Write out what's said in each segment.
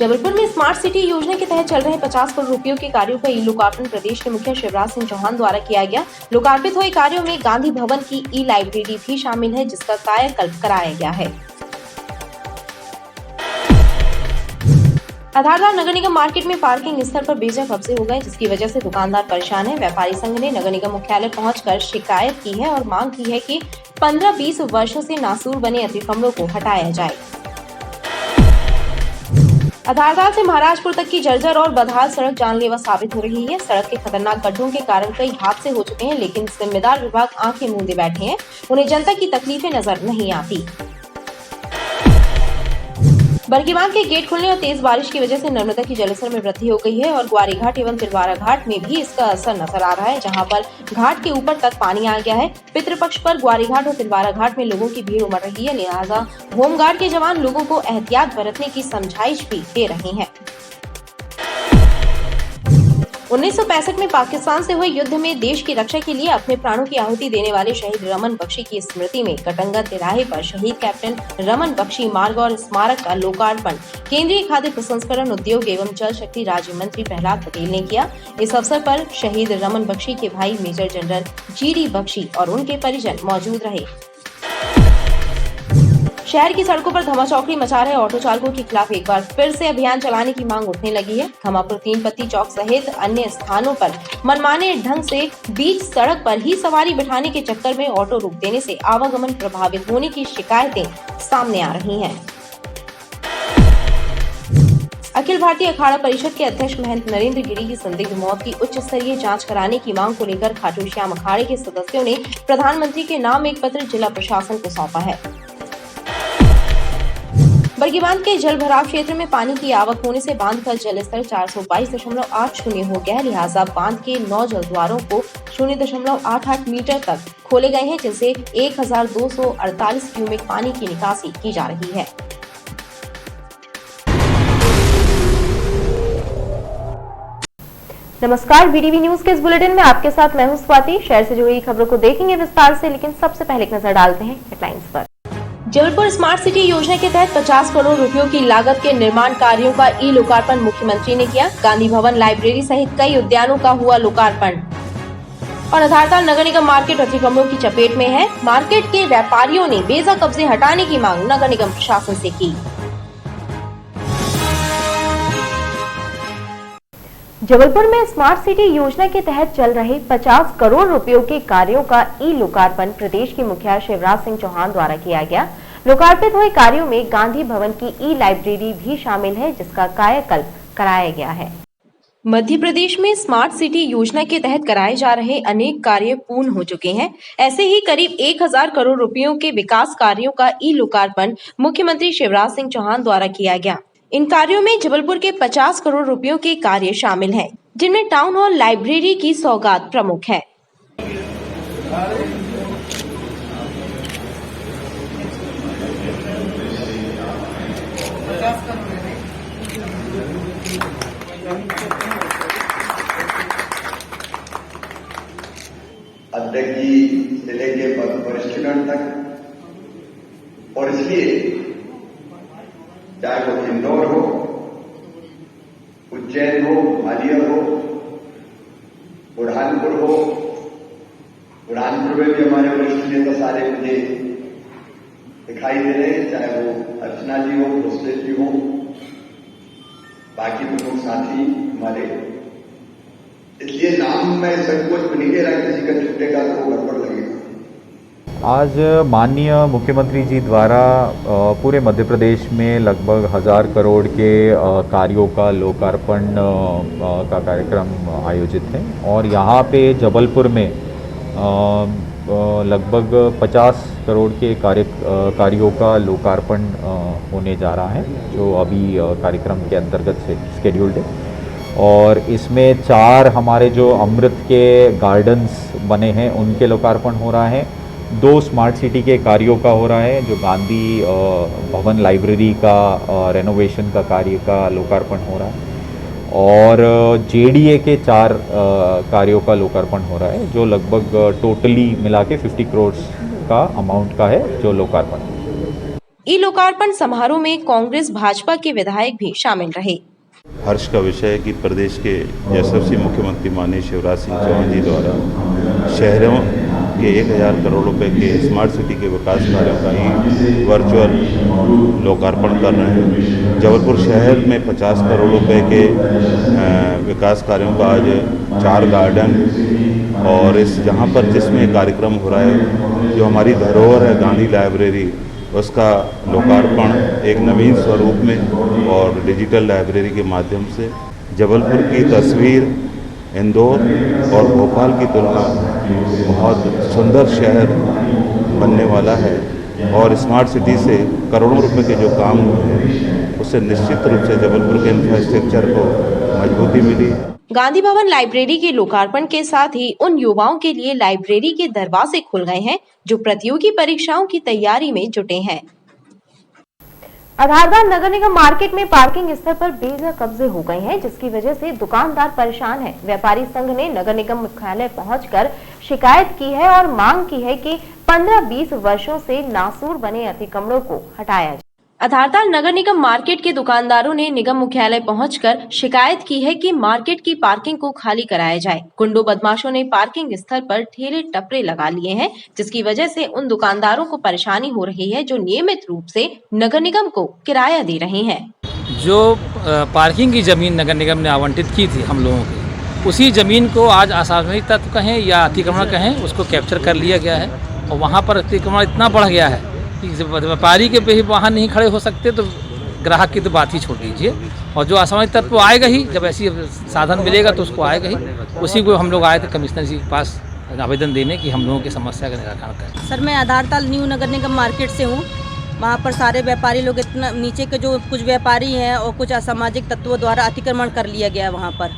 जबलपुर में smart city योजना के तहत चल रहे 50 करोड़ रुपयों के कार्यों का ई लोकार्पण प्रदेश के मुखिया शिवराज सिंह चौहान द्वारा किया गया। लोकार्पित हुए कार्यों में गांधी भवन की ई लाइब्रेरी भी शामिल है, जिसका कायाकल्प कराया गया है। आधारताल नगर निगम मार्केट में पार्किंग स्थल पर बेजा कब्जे हो गए, जिसकी वजह से दुकानदार परेशान है। व्यापारी संघ ने नगर निगम मुख्यालय पहुंचकर शिकायत की है और मांग की है कि 15-20 वर्षों से नासूर बने अतिक्रमणों को हटाया जाए। आधारताल से महाराजपुर तक की जर्जर और बदहाल सड़क जानलेवा साबित हो रही है। सड़क के खतरनाक गड्ढों के कारण कई हादसे हो चुके हैं, लेकिन जिम्मेदार विभाग आंखें मूंदे बैठे हैं। उन्हें जनता की तकलीफें नजर नहीं आती। बरगी बांध के गेट खुलने और तेज बारिश की वजह से नर्मदा की जलस्तर में वृद्धि हो गई है और ग्वारी घाट एवं तिलवारा घाट में भी इसका असर नजर आ रहा है, जहां पर घाट के ऊपर तक पानी आ गया है। पितृपक्ष पर ग्वारी घाट और तिलवारा घाट में लोगों की भीड़ उमड़ रही है, लिहाजा होमगार्ड के जवान लोगों को एहतियात बरतने की समझाइश भी दे रहे हैं। 1965 में पाकिस्तान से हुए युद्ध में देश की रक्षा के लिए अपने प्राणों की आहुति देने वाले शहीद रमन बख्शी की स्मृति में कटंगा तिराहे पर शहीद कैप्टन रमन बख्शी मार्ग और स्मारक का लोकार्पण केंद्रीय खाद्य प्रसंस्करण उद्योग एवं जल शक्ति राज्य मंत्री प्रहलाद पटेल ने किया। इस अवसर पर शहीद रमन बख्शी के भाई मेजर जनरल GD बख्शी और उनके परिजन मौजूद रहे। शहर की सड़कों पर धमाचौकड़ी मचा रहे ऑटो चालकों के खिलाफ एक बार फिर से अभियान चलाने की मांग उठने लगी है। धमापुर 3 पत्ती चौक सहित अन्य स्थानों पर मनमाने ढंग से बीच सड़क पर ही सवारी बिठाने के चक्कर में ऑटो रोक देने से आवागमन प्रभावित होने की शिकायतें सामने आ रही हैं। अखिल भारतीय अखाड़ा परिषद के अध्यक्ष महंत नरेंद्र गिरी की संदिग्ध मौत की उच्च स्तरीय जांच कराने की मांग को लेकर खाटू श्याम अखाड़े के सदस्यों ने प्रधानमंत्री के नाम एक पत्र जिला प्रशासन को सौंपा है। बरगी बांध के जल भराव क्षेत्र में पानी की आवक होने से बांध का जलस्तर 422.80 हो गया है, लिहाजा बांध के 9 जल द्वारों को 0.88 मीटर तक खोले गए हैं, जिनसे 1248 क्यूबिक पानी की निकासी की जा रही है। नमस्कार, BDV न्यूज के इस बुलेटिन में आपके साथ मैं हूं स्वाति। शहर से जुड़ी खबरों को देखेंगे विस्तार से, लेकिन सबसे पहले एक नजर डालते हैं हेडलाइंस पर। जबलपुर स्मार्ट सिटी योजना के तहत 50 करोड़ रुपयों की लागत के निर्माण कार्यों का ई लोकार्पण मुख्यमंत्री ने किया। गांधी भवन, लाइब्रेरी सहित कई उद्यानों का हुआ लोकार्पण। और आधारताल नगर निगम मार्केट अतिक्रमणों की चपेट में है। मार्केट के व्यापारियों ने बेजा कब्जे हटाने की मांग नगर निगम प्रशासन से की। जबलपुर में स्मार्ट सिटी योजना के तहत चल रहे 50 करोड़ रुपयों के कार्यों का ई लोकार्पण प्रदेश के मुखिया शिवराज सिंह चौहान द्वारा किया गया। लोकार्पित हुए कार्यों में गांधी भवन की ई लाइब्रेरी भी शामिल है, जिसका कायाकल्प कराया गया है। मध्य प्रदेश में स्मार्ट सिटी योजना के तहत कराए जा रहे अनेक कार्य पूर्ण हो चुके हैं। ऐसे ही करीब 1000 करोड़ रुपयों के विकास कार्यों का ई लोकार्पण मुख्यमंत्री शिवराज सिंह चौहान द्वारा किया गया। इन कार्यों में जबलपुर के 50 करोड़ रुपयों के कार्य शामिल हैं, जिनमें टाउन हॉल लाइब्रेरी की सौगात प्रमुख है। अध्यक्ष जी से लेके वरिष्ठगण तक, और इसलिए चाहे वो इंदौर हो, उज्जैन हो, ग्वालियर हो, बुरहानपुर हो। बुरहानपुर में भी हमारे वरिष्ठ नेता सारे मुझे दिखाई दे रहे हैं, चाहे वो अर्चना जी हो, मुस्लिम जी हो, बाकी प्रमुख साथी हमारे। इसलिए नाम में संकोच बनी दे रहा, किसी का छूटेगा तो गड़बड़ लगेगा। आज माननीय मुख्यमंत्री जी द्वारा पूरे मध्य प्रदेश में लगभग 1000 करोड़ के कार्यों का लोकार्पण का कार्यक्रम आयोजित है और यहाँ पे जबलपुर में लगभग 50 करोड़ के कार्यों का लोकार्पण होने जा रहा है, जो अभी कार्यक्रम के अंतर्गत से शेड्यूल्ड है। और इसमें 4 हमारे जो अमृत के गार्डन्स बने हैं उनके लोकार्पण हो रहा है। 2 स्मार्ट सिटी के कार्यों का हो रहा है, जो गांधी भवन लाइब्रेरी का रेनोवेशन का कार्य का लोकार्पण हो रहा है, और JDA के 4 कार्यों का लोकार्पण हो रहा है, जो लगभग टोटली मिला के 50 करोड़ का अमाउंट का है जो लोकार्पण। ई लोकार्पण समारोह में कांग्रेस भाजपा के विधायक भी शामिल रहे। हर्ष का विषय है कि प्रदेश के यशस्वी मुख्यमंत्री माननीय शिवराज सिंह चौहान जी द्वारा शहरों के 1000 करोड़ रुपए के स्मार्ट सिटी के विकास कार्यों का ही वर्चुअल लोकार्पण कर रहे हैं। जबलपुर शहर में 50 करोड़ रुपए के विकास कार्यों का आज 4 गार्डन और इस जहां पर जिसमें कार्यक्रम हो रहा है, जो हमारी धरोहर है गांधी लाइब्रेरी, उसका लोकार्पण एक नवीन स्वरूप में और डिजिटल लाइब्रेरी के माध्यम से जबलपुर की तस्वीर इंदौर और भोपाल की तुलना बहुत सुंदर शहर बनने वाला है और स्मार्ट सिटी से करोड़ों रुपए के जो काम हुए हैं उससे निश्चित रूप से जबलपुर के इंफ्रास्ट्रक्चर को मजबूती मिली। गांधी भवन लाइब्रेरी के लोकार्पण के साथ ही उन युवाओं के लिए लाइब्रेरी के दरवाजे खुल गए हैं जो प्रतियोगी परीक्षाओं की तैयारी में जुटे हैं। आधारताल नगर निगम मार्केट में पार्किंग स्थल पर बेजा कब्जे हो गए हैं, जिसकी वजह से दुकानदार परेशान हैं। व्यापारी संघ ने नगर निगम मुख्यालय पहुंचकर शिकायत की है और मांग की है कि 15-20 वर्षों से नासूर बने अतिक्रमणों को हटाया जाए। आधारताल नगर निगम मार्केट के दुकानदारों ने निगम मुख्यालय पहुंचकर शिकायत की है कि मार्केट की पार्किंग को खाली कराया जाए। गुंडों बदमाशों ने पार्किंग स्थल पर ठेले टपरे लगा लिए हैं, जिसकी वजह से उन दुकानदारों को परेशानी हो रही है जो नियमित रूप से नगर निगम को किराया दे रहे हैं। जो पार्किंग की जमीन नगर निगम ने आवंटित की थी हम लोगों की, उसी जमीन को आज असामाजिक तत्व कहें या अतिक्रमण कहें, उसको कैप्चर कर लिया गया है और वहाँ पर अतिक्रमण इतना बढ़ गया है कि व्यापारी के भी वहाँ नहीं खड़े हो सकते, तो ग्राहक की तो बात ही छोड़ दीजिए। और जो असामाजिक तत्व आएगा ही, जब ऐसी साधन मिलेगा तो उसको आएगा ही। उसी को हम लोग आए थे कमिश्नर जी के पास आवेदन देने की हम लोगों की समस्या का निराकरण करें। सर, मैं आधारताल न्यू नगर निगम मार्केट से हूँ। वहाँ पर सारे व्यापारी लोग इतना नीचे के जो कुछ व्यापारी हैं और कुछ असामाजिक तत्वों द्वारा अतिक्रमण कर लिया गया वहाँ पर,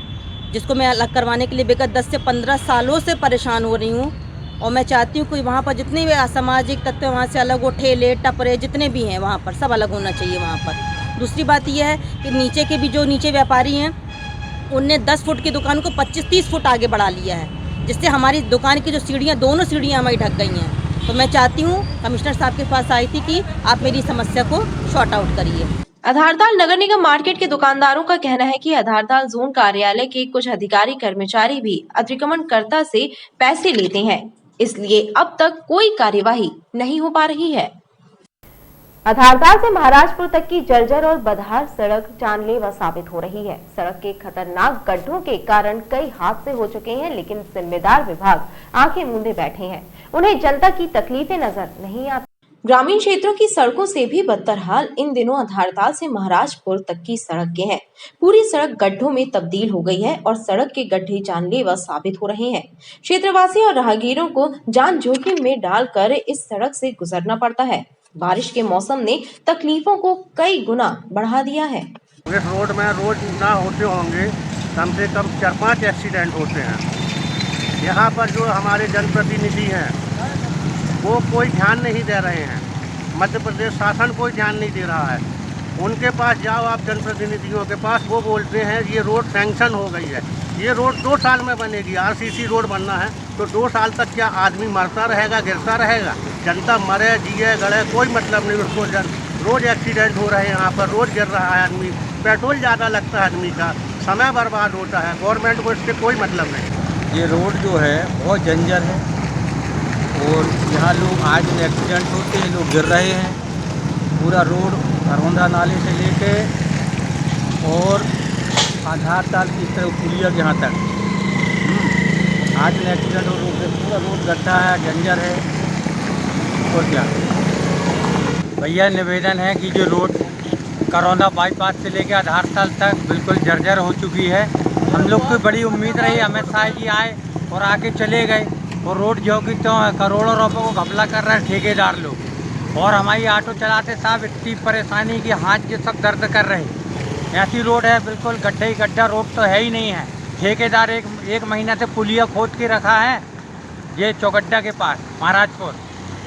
जिसको मैं अलग करवाने के लिए विगत 10 से 15 सालों से परेशान हो रही हूँ। और मैं चाहती हूँ कि वहाँ पर जितने भी असामाजिक तत्व वहाँ से अलग हो, ठेले टपरे जितने भी हैं वहाँ पर सब अलग होना चाहिए वहाँ पर। दूसरी बात यह है कि नीचे के भी जो नीचे व्यापारी हैं उनने 10 फुट की दुकान को 25-30 फुट आगे बढ़ा लिया है, जिससे हमारी दुकान की जो सीढ़ियाँ, दोनों सीढ़ियाँ हमारी ढक गई हैं। तो मैं चाहती हूँ, कमिश्नर साहब के पास आई थी कि आप मेरी समस्या को शॉर्ट आउट करिए। आधारताल नगर निगम मार्केट के दुकानदारों का कहना है कि आधारताल जोन कार्यालय के कुछ अधिकारी कर्मचारी भी अतिक्रमणकर्ता से पैसे लेते हैं, इसलिए अब तक कोई कार्यवाही नहीं हो पा रही है। आधारताल से महाराजपुर तक की जर्जर और बदहार सड़क जानलेवा साबित हो रही है। सड़क के खतरनाक गड्ढों के कारण कई हादसे हो चुके हैं, लेकिन जिम्मेदार विभाग आंखें मूंदे बैठे हैं। उन्हें जनता की तकलीफें नजर नहीं आती। ग्रामीण क्षेत्रों की सड़कों से भी बदतर हाल इन दिनों आधारताल से महाराजपुर तक की सड़क के हैं। पूरी सड़क गड्ढों में तब्दील हो गई है और सड़क के गड्ढे जानलेवा साबित हो रहे हैं। क्षेत्रवासी और राहगीरों को जान जोखिम में डालकर इस सड़क से गुजरना पड़ता है। बारिश के मौसम ने तकलीफों को कई गुना बढ़ा दिया है। इस रोड में रोज ना होते होंगे कम से कम 4-5 एक्सीडेंट होते हैं। यहाँ पर जो हमारे जनप्रतिनिधि हैं वो कोई ध्यान नहीं दे रहे हैं। मध्य प्रदेश शासन कोई ध्यान नहीं दे रहा है। उनके पास जाओ आप जनप्रतिनिधियों के पास, वो बोलते हैं ये रोड सैंक्शन हो गई है, ये रोड 2 साल में बनेगी। आरसीसी रोड बनना है तो 2 साल तक क्या आदमी मरता रहेगा, गिरता रहेगा? जनता मरे जिए गड़े कोई मतलब नहीं उसको। रोज एक्सीडेंट हो रहे हैं यहाँ पर, रोज गिर रहा है आदमी, पेट्रोल ज़्यादा लगता है आदमी का, समय बर्बाद होता है। गवर्नमेंट को इससे कोई मतलब नहीं। ये रोड जो है बहुत जंजर है और यहाँ लोग आज एक्सीडेंट होते हैं, लोग गिर रहे हैं। पूरा रोड हरौंदा नाले से लेके और आधारताल की तरफ पुलिया के यहाँ तक आज एक्सीडेंट हो रहे, पूरा रोड गड्ढा है, जंजर है। और क्या भैया, निवेदन है कि जो रोड करौंदा बाईपास से लेके आधारताल तक बिल्कुल जर्जर हो चुकी है। हम लोग को बड़ी उम्मीद रही, अमित शाह जी आए और आके चले गए और रोड जो कि तो करोड़ों रुपए को घपला कर रहे हैं ठेकेदार लोग। और हमारी ऑटो चलाते साहब इतनी परेशानी कि हाथ के सब दर्द कर रहे हैं। ऐसी रोड है बिल्कुल गड्ढे ही गड्ढा, रोड तो है ही नहीं है। ठेकेदार एक महीना से पुलिया खोद के रखा है ये चौगड्डा के पास महाराजपुर,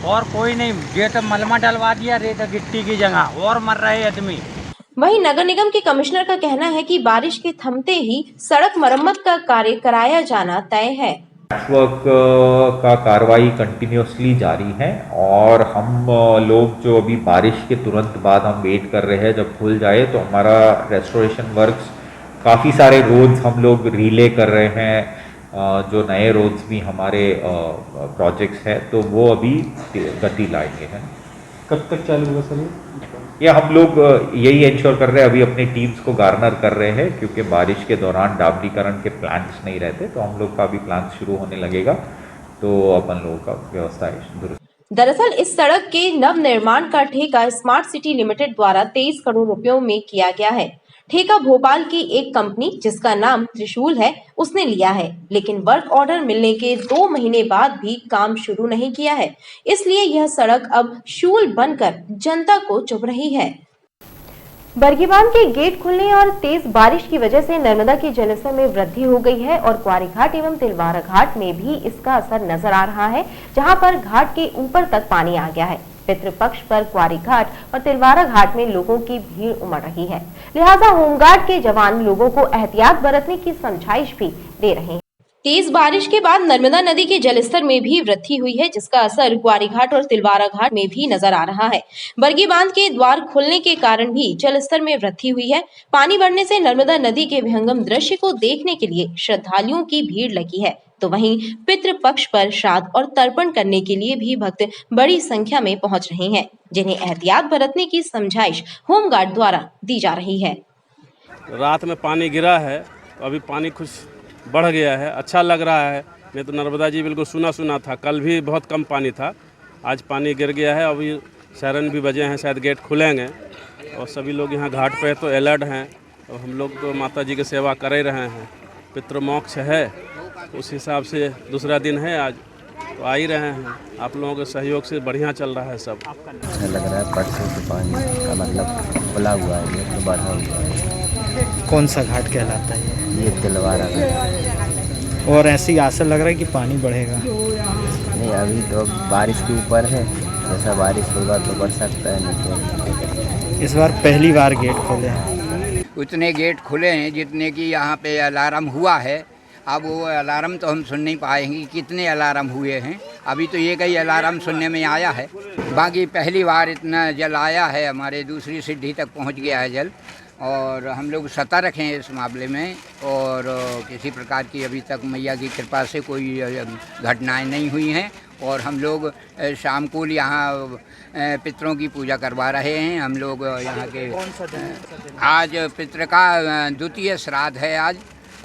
और कोई नहीं। ये तो मलमा डलवा दिया रेत गिट्टी की जगह, और मर रहे आदमी। वहीं नगर निगम के कमिश्नर का कहना है कि बारिश के थमते ही सड़क मरम्मत का कार्य कराया जाना तय है। पैचवर्क का कार्रवाई कंटिन्यूसली जारी है और हम लोग जो अभी बारिश के तुरंत बाद हम वेट कर रहे हैं जब खुल जाए तो हमारा रेस्टोरेशन वर्क्स काफ़ी सारे रोड्स हम लोग रिले कर रहे हैं, जो नए रोड्स भी हमारे प्रोजेक्ट्स हैं तो वो अभी गति लाएंगे हैं। कब तक चालू होगा सर ये हम लोग यही इंश्योर कर रहे हैं, अभी अपने टीम्स को गार्नर कर रहे हैं क्योंकि बारिश के दौरान डामरीकरण के प्लान्स नहीं रहते, तो हम लोग का भी प्लान शुरू होने लगेगा तो अपन लोगों का व्यवस्था दुरुस्त। दरअसल इस सड़क के नव निर्माण का ठेका स्मार्ट सिटी लिमिटेड द्वारा 23 करोड़ रुपयों में किया गया है। ठेका भोपाल की एक कंपनी जिसका नाम त्रिशूल है उसने लिया है, लेकिन वर्क ऑर्डर मिलने के 2 महीने बाद भी काम शुरू नहीं किया है। इसलिए यह सड़क अब शूल बनकर जनता को चुभ रही है। बरगी बांध के गेट खुलने और तेज बारिश की वजह से नर्मदा के जलस्तर में वृद्धि हो गई है और क्वारी घाट एवं तिलवारा घाट में भी इसका असर नजर आ रहा है, जहां पर घाट के ऊपर तक पानी आ गया है। पितृपक्ष पर क्वारी घाट और तिलवारा घाट में लोगों की भीड़ उमड़ रही है, लिहाजा होमगार्ड के जवान लोगों को एहतियात बरतने की समझाइश भी दे रहे हैं। तेज बारिश के बाद नर्मदा नदी के जलस्तर में भी वृद्धि हुई है, जिसका असर क्वारी घाट और तिलवारा घाट में भी नजर आ रहा है। बरगी बांध के द्वार खुलने के कारण भी जलस्तर में वृद्धि हुई है। पानी बढ़ने से नर्मदा नदी के विहंगम दृश्य को देखने के लिए श्रद्धालुओं की भीड़ लगी है, तो वहीं पितृपक्ष पर श्राद्ध और तर्पण करने के लिए भी भक्त बड़ी संख्या में पहुंच रहे हैं, जिन्हें एहतियात बरतने की समझाइश होमगार्ड द्वारा दी जा रही है। रात में पानी गिरा है, अभी पानी कुछ बढ़ गया है, अच्छा लग रहा है। नहीं तो नर्मदा जी बिल्कुल सूना सूना था, कल भी बहुत कम पानी था, आज पानी गिर गया है। अभी सायरन भी बजे हैं, शायद गेट खुलेंगे और सभी लोग यहाँ घाट पे तो अलर्ट हैं और हम लोग तो माता जी की सेवा कर ही रहे हैं। पितृमोक्ष है, उस हिसाब से दूसरा दिन है आज, तो आ ही रहे हैं। आप लोगों के सहयोग से बढ़िया चल रहा है सब। अच्छा लग रहा है, परसों से पानी का मतलब खुला हुआ है, ये तो बढ़ा हुआ है। कौन सा घाट कहलाता है ये तिलवारा घाट। और ऐसी आशा लग रहा है कि पानी बढ़ेगा? नहीं, अभी तो बारिश के ऊपर है, जैसा बारिश होगा तो बढ़ सकता है, नहीं तो। इस बार पहली बार गेट खोले हैं। उतने गेट खुले हैं जितने की यहाँ पे अलार्म हुआ है। अब वो अलार्म तो हम सुन नहीं पाएंगे कितने अलार्म हुए हैं, अभी तो ये कई अलार्म सुनने में आया है। बाकी पहली बार इतना जल आया है, हमारे दूसरी सीढ़ी तक पहुँच गया है जल, और हम लोग सतर्क हैं इस मामले में। और किसी प्रकार की अभी तक मैया की कृपा से कोई घटनाएं नहीं हुई हैं और हम लोग शाम को यहाँ पितरों की पूजा करवा रहे हैं। हम लोग यहाँ के आज पितृ का द्वितीय श्राद्ध है आज,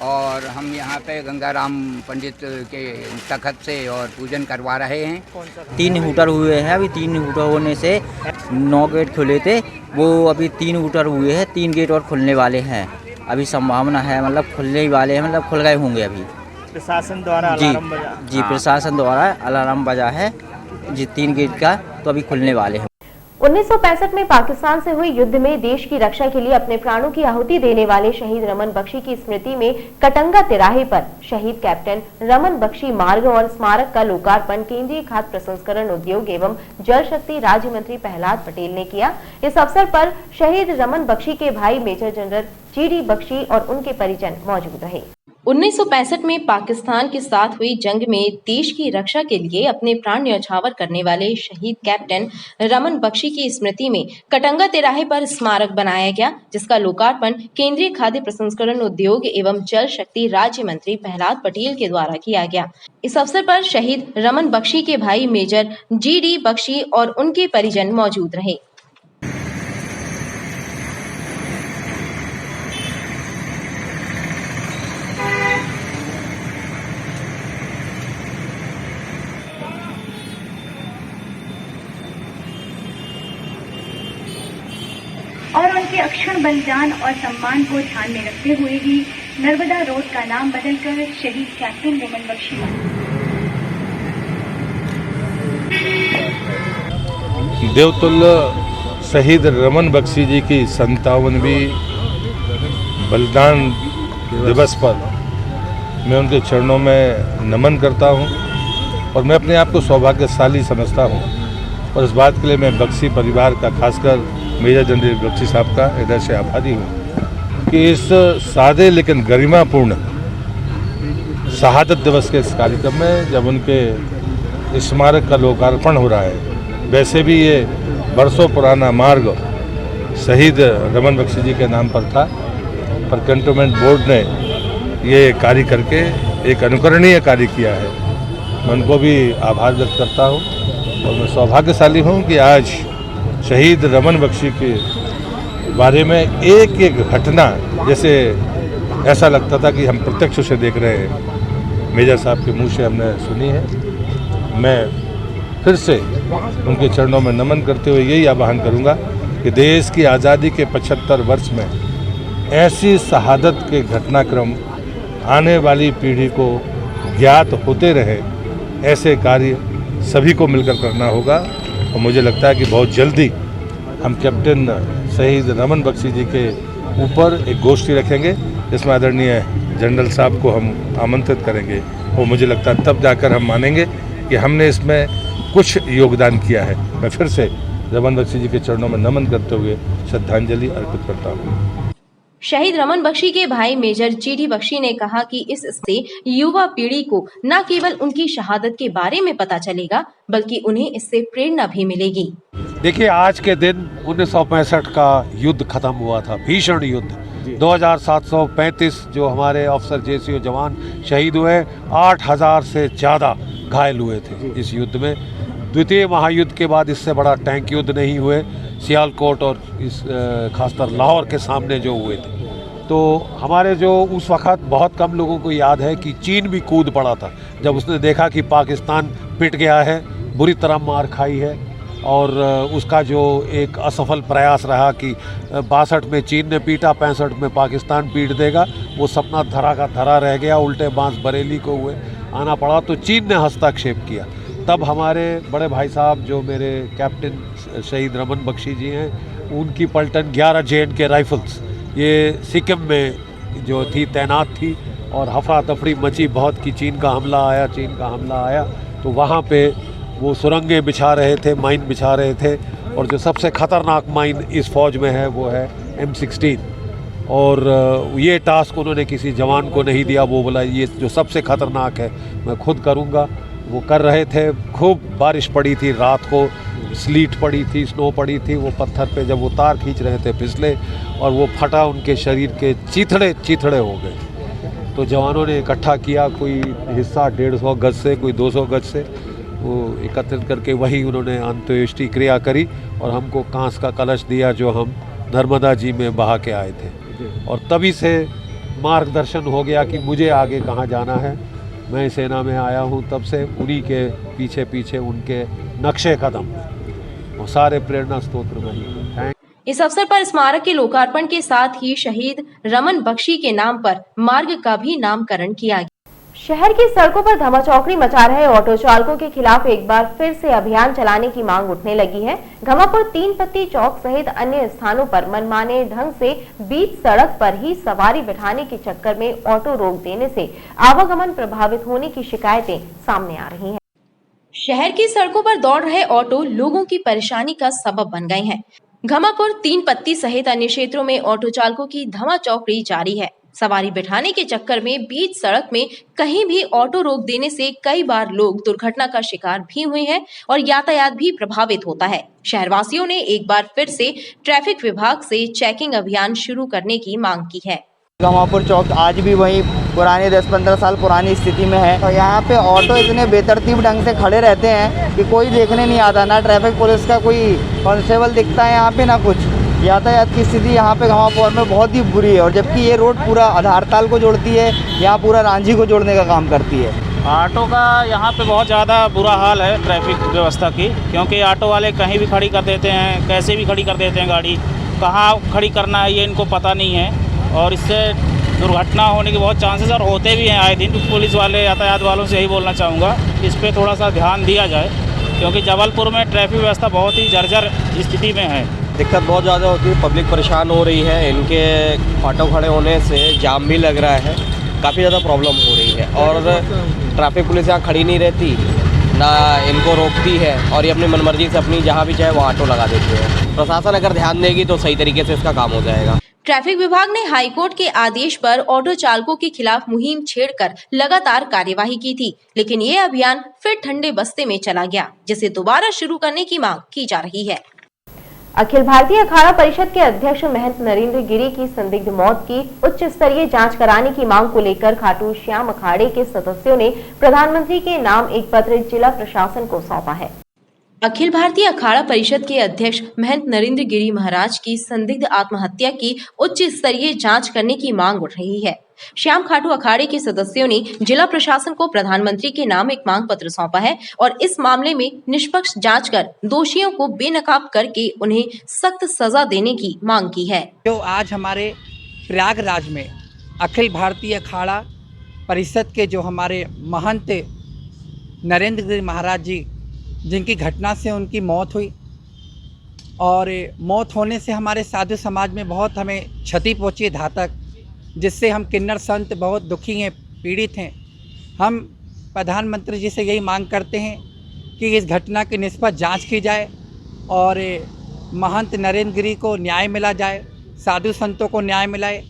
और हम यहाँ पे गंगाराम पंडित के तखत से और पूजन करवा रहे हैं। 3 हूटर हुए हैं, अभी 3 हूटर होने से 9 गेट खुले थे, वो अभी 3 हूटर हुए हैं, 3 गेट और खुलने वाले हैं। अभी संभावना है, मतलब खुलने ही वाले हैं, मतलब खुल गए होंगे अभी। प्रशासन द्वारा अलार्म बजा? जी, प्रशासन द्वारा अलार्म बजा है जी, 3 गेट का तो अभी खुलने वाले हैं। 1965 में पाकिस्तान से हुए युद्ध में देश की रक्षा के लिए अपने प्राणों की आहुति देने वाले शहीद रमन बख्शी की स्मृति में कटंगा तिराहे पर शहीद कैप्टन रमन बख्शी मार्ग और स्मारक का लोकार्पण केंद्रीय खाद्य प्रसंस्करण उद्योग एवं जल शक्ति राज्य मंत्री प्रहलाद पटेल ने किया। इस अवसर पर शहीद रमन बख्शी के भाई मेजर जनरल जीडी बख्शी और उनके परिजन मौजूद रहे। 1965 में पाकिस्तान के साथ हुई जंग में देश की रक्षा के लिए अपने प्राण न्यौछावर करने वाले शहीद कैप्टन रमन बख्शी की स्मृति में कटंगा तिराहे पर स्मारक बनाया गया, जिसका लोकार्पण केंद्रीय खाद्य प्रसंस्करण उद्योग एवं जल शक्ति राज्य मंत्री प्रहलाद पटेल के द्वारा किया गया। इस अवसर पर शहीद रमन बख्शी के भाई मेजर जीडी बख्शी और उनके परिजन मौजूद रहे। और उनके अक्षण बलिदान और सम्मान को ध्यान में रखते हुए ही नर्मदा रोड का नाम बदलकर शहीद कैप्टन रमन बख्शी। देवतुल्य शहीद रमन बख्शी जी की 57वीं बलिदान दिवस पर मैं उनके चरणों में नमन करता हूं और मैं अपने आप को सौभाग्यशाली समझता हूं, और इस बात के लिए मैं बख्शी परिवार का, खासकर मेजर जनरल बख्शी साहब का हृदय से आभारी हूँ कि इस सादे लेकिन गरिमापूर्ण शहादत दिवस के इस कार्यक्रम में जब उनके स्मारक का लोकार्पण हो रहा है। वैसे भी ये बरसों पुराना मार्ग शहीद रमन बख्शी जी के नाम पर था, पर कैंटोनमेंट बोर्ड ने ये कार्य करके एक अनुकरणीय कार्य किया है। मैं उनको भी आभार व्यक्त करता हूँ और मैं सौभाग्यशाली हूँ कि आज शहीद रमन बख्शी के बारे में एक एक घटना जैसे ऐसा लगता था कि हम प्रत्यक्ष से देख रहे हैं, मेजर साहब के मुंह से हमने सुनी है। मैं फिर से उनके चरणों में नमन करते हुए यही आह्वान करूंगा कि देश की आज़ादी के 75 वर्ष में ऐसी शहादत के घटनाक्रम आने वाली पीढ़ी को ज्ञात होते रहे, ऐसे कार्य सभी को मिलकर करना होगा। और मुझे लगता है कि बहुत जल्दी हम कैप्टन शहीद रमन बख्शी जी के ऊपर एक गोष्ठी रखेंगे, जिसमें आदरणीय जनरल साहब को हम आमंत्रित करेंगे और मुझे लगता है तब जाकर हम मानेंगे कि हमने इसमें कुछ योगदान किया है। मैं फिर से रमन बख्शी जी के चरणों में नमन करते हुए श्रद्धांजलि अर्पित करता हूँ। शहीद रमन बख्शी के भाई मेजर जीडी बख्शी ने कहा कि इससे युवा पीढ़ी को न केवल उनकी शहादत के बारे में पता चलेगा, बल्कि उन्हें इससे प्रेरणा भी मिलेगी। देखिए, आज के दिन 1965 का युद्ध खत्म हुआ था, भीषण युद्ध। 2735 जो हमारे अफसर जेसीओ जवान शहीद हुए, 8000 से ज़्यादा घायल हुए थे इस युद्ध में। द्वितीय महायुद्ध के बाद इससे बड़ा टैंक युद्ध नहीं हुए, सियालकोट और इस खासकर लाहौर के सामने जो हुए थे। तो हमारे जो उस वक़्त बहुत कम लोगों को याद है कि चीन भी कूद पड़ा था जब उसने देखा कि पाकिस्तान पिट गया है, बुरी तरह मार खाई है, और उसका जो एक असफल प्रयास रहा कि 62 में चीन ने पीटा, 65 में पाकिस्तान पीट देगा, वो सपना धरा का धरा रह गया। उल्टे बांस बरेली को हुए आना पड़ा, तो चीन ने हस्तक्षेप किया। तब हमारे बड़े भाई साहब जो मेरे कैप्टन शहीद रमन बख्शी जी हैं, उनकी पलटन 11 JNK राइफल्स ये सिक्किम में जो थी तैनात थी, और हफड़ा तफड़ी मची बहुत कि चीन का हमला आया। तो वहाँ पे वो सुरंगें बिछा रहे थे, माइन बिछा रहे थे, और जो सबसे ख़तरनाक माइन इस फ़ौज में है वो है M16। और ये टास्क उन्होंने किसी जवान को नहीं दिया, वो बोला ये जो सबसे ख़तरनाक है मैं खुद करूँगा। वो कर रहे थे। खूब बारिश पड़ी थी, रात को स्लीट पड़ी थी, स्नो पड़ी थी। वो पत्थर पे जब वो तार खींच रहे थे फिसले, और वो फटा, उनके शरीर के चीथड़े हो गए। तो जवानों ने इकट्ठा किया, कोई हिस्सा 150 गज से, कोई 200 गज से, वो एकत्रित करके वही उन्होंने अंत्येष्टि क्रिया करी और हमको कांस का कलश दिया जो हम नर्मदा जी में बहा के आए थे। और तभी से मार्गदर्शन हो गया कि मुझे आगे कहाँ जाना है। मैं सेना में आया हूँ तब से उन्हीं के पीछे पीछे उनके नक्शे कदम, वो सारे प्रेरणा स्रोत वही हैं। इस अवसर पर स्मारक के लोकार्पण के साथ ही शहीद रमन बख्शी के नाम पर मार्ग का भी नामकरण किया गया। शहर की सड़कों पर धमाचौकड़ी मचा रहे ऑटो चालकों के खिलाफ एक बार फिर से अभियान चलाने की मांग उठने लगी है। घमापुर 3 पत्ती चौक सहित अन्य स्थानों पर मनमाने ढंग से बीच सड़क पर ही सवारी बिठाने के चक्कर में ऑटो रोक देने से आवागमन प्रभावित होने की शिकायतें सामने आ रही हैं। शहर की सड़कों पर दौड़ रहे ऑटो लोगों की परेशानी का सबब बन गए हैं। घमापुर 3 पत्ती सहित अन्य क्षेत्रों में ऑटो चालकों की धमाचौकड़ी जारी है। सवारी बिठाने के चक्कर में बीच सड़क में कहीं भी ऑटो रोक देने से कई बार लोग दुर्घटना का शिकार भी हुए हैं और यातायात भी प्रभावित होता है। शहरवासियों ने एक बार फिर से ट्रैफिक विभाग से चेकिंग अभियान शुरू करने की मांग की है। घमापुर चौक आज भी वही पुरानी 10-15 साल पुरानी स्थिति में है और यहाँ पे ऑटो इतने बेतरतीब ढंग से खड़े रहते हैं कि कोई देखने नहीं आता, ना ट्रैफिक पुलिस का कोई कांस्टेबल दिखता है यहाँ पे, ना कुछ। यातायात की स्थिति यहाँ पे घमापुर में बहुत ही बुरी है, और जबकि ये रोड पूरा आधारताल को जोड़ती है, यहाँ पूरा रांझी को जोड़ने का काम करती है। ऑटो का यहाँ पे बहुत ज़्यादा बुरा हाल है ट्रैफिक व्यवस्था की, क्योंकि ऑटो वाले कहीं भी खड़ी कर देते हैं, कैसे भी खड़ी कर देते हैं गाड़ी, कहाँ खड़ी करना है ये इनको पता नहीं है, और इससे दुर्घटना होने के बहुत चांसेस और होते भी हैं आए दिन। पुलिस वाले, यातायात वालों से यही बोलना चाहूँगा इस पर थोड़ा सा ध्यान दिया जाए, क्योंकि जबलपुर में ट्रैफिक व्यवस्था बहुत ही जर्जर स्थिति में है। दिक्कत बहुत ज़्यादा होती है, पब्लिक परेशान हो रही है, इनके ऑटो खड़े होने से जाम भी लग रहा है, काफ़ी ज़्यादा प्रॉब्लम हो रही है। और ट्रैफिक पुलिस यहाँ खड़ी नहीं रहती, ना इनको रोकती है, और ये अपनी मनमर्जी से अपनी जहाँ भी चाहे वो ऑटो लगा देते हैं। प्रशासन अगर ध्यान देगी तो सही तरीके से इसका काम हो जाएगा। ट्रैफिक विभाग ने हाईकोर्ट के आदेश पर ऑटो चालकों के खिलाफ मुहिम छेड़कर लगातार कार्यवाही की थी, लेकिन ये अभियान फिर ठंडे बस्ते में चला गया, जिसे दोबारा शुरू करने की मांग की जा रही है। अखिल भारतीय अखाड़ा परिषद के अध्यक्ष महंत नरेंद्र गिरी की संदिग्ध मौत की उच्च स्तरीय जांच कराने की मांग को लेकर खाटू श्याम अखाड़े के सदस्यों ने प्रधानमंत्री के नाम एक पत्र जिला प्रशासन को सौंपा है। अखिल भारतीय अखाड़ा परिषद के अध्यक्ष महंत नरेंद्र गिरी महाराज की संदिग्ध आत्महत्या की उच्च स्तरीय जांच करने की मांग उठ रही है। श्याम खाटू अखाड़े के सदस्यों ने जिला प्रशासन को प्रधानमंत्री के नाम एक मांग पत्र सौंपा है और इस मामले में निष्पक्ष जांच कर दोषियों को बेनकाब करके उन्हें सख्त सजा देने की मांग की है। जो आज हमारे प्रयागराज में अखिल भारतीय अखाड़ा परिषद के जो हमारे महंत नरेंद्र गिरी महाराज जी, जिनकी घटना से उनकी मौत हुई और मौत होने से हमारे साधु समाज में बहुत हमें क्षति पहुंची है घातक, जिससे हम किन्नर संत बहुत दुखी हैं, पीड़ित हैं। हम प्रधानमंत्री जी से यही मांग करते हैं कि इस घटना की निष्पक्ष जांच की जाए और महंत नरेंद्र गिरी को न्याय मिला जाए, साधु संतों को न्याय मिलाए।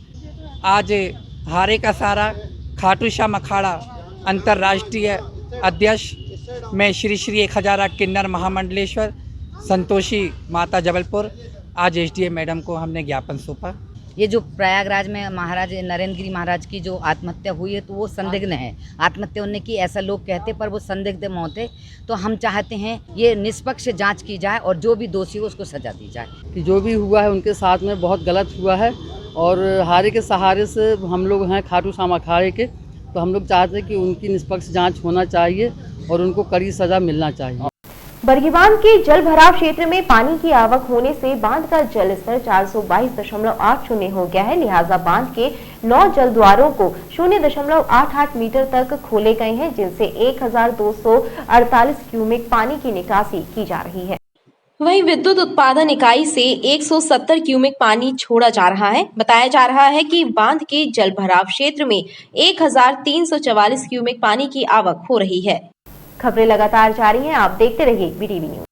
आज हारे का सहारा खाटू श्याम अखाड़ा अंतर्राष्ट्रीय अध्यक्ष में श्री 1008 किन्नर महामंडलेश्वर संतोषी माता जबलपुर, आज एसडीएम मैडम को हमने ज्ञापन सौंपा। ये जो प्रयागराज में महाराज नरेंद्र गिरी महाराज की जो आत्महत्या हुई है, तो वो संदिग्ध है। आत्महत्या उन्होंने की ऐसा लोग कहते, पर वो संदिग्ध मौत है। तो हम चाहते हैं ये निष्पक्ष जांच की जाए और जो भी दोषी हो उसको सजा दी जाए। कि जो भी हुआ है उनके साथ में बहुत गलत हुआ है और हारे के सहारे से हम लोग हैं खाटू श्याम अखाड़े के, तो हम लोग चाहते हैं कि उनकी निष्पक्ष जाँच होना चाहिए और उनको कड़ी सजा मिलना चाहिए। बरगी बांध के जल भराव क्षेत्र में पानी की आवक होने से बांध का जल स्तर 422.80 हो गया है। लिहाजा बांध के 9 जल द्वारों को 0.88 मीटर तक खोले गए हैं, जिनसे 1248 क्यूमेक पानी की निकासी की जा रही है। वहीं विद्युत उत्पादन इकाई से 170 क्यूमेक पानी छोड़ा जा रहा है। बताया जा रहा है कि बांध के जल भराव क्षेत्र में 1344 क्यूमेक पानी की आवक हो रही है। खबरें लगातार जारी हैं, आप देखते रहिए BTV न्यूज।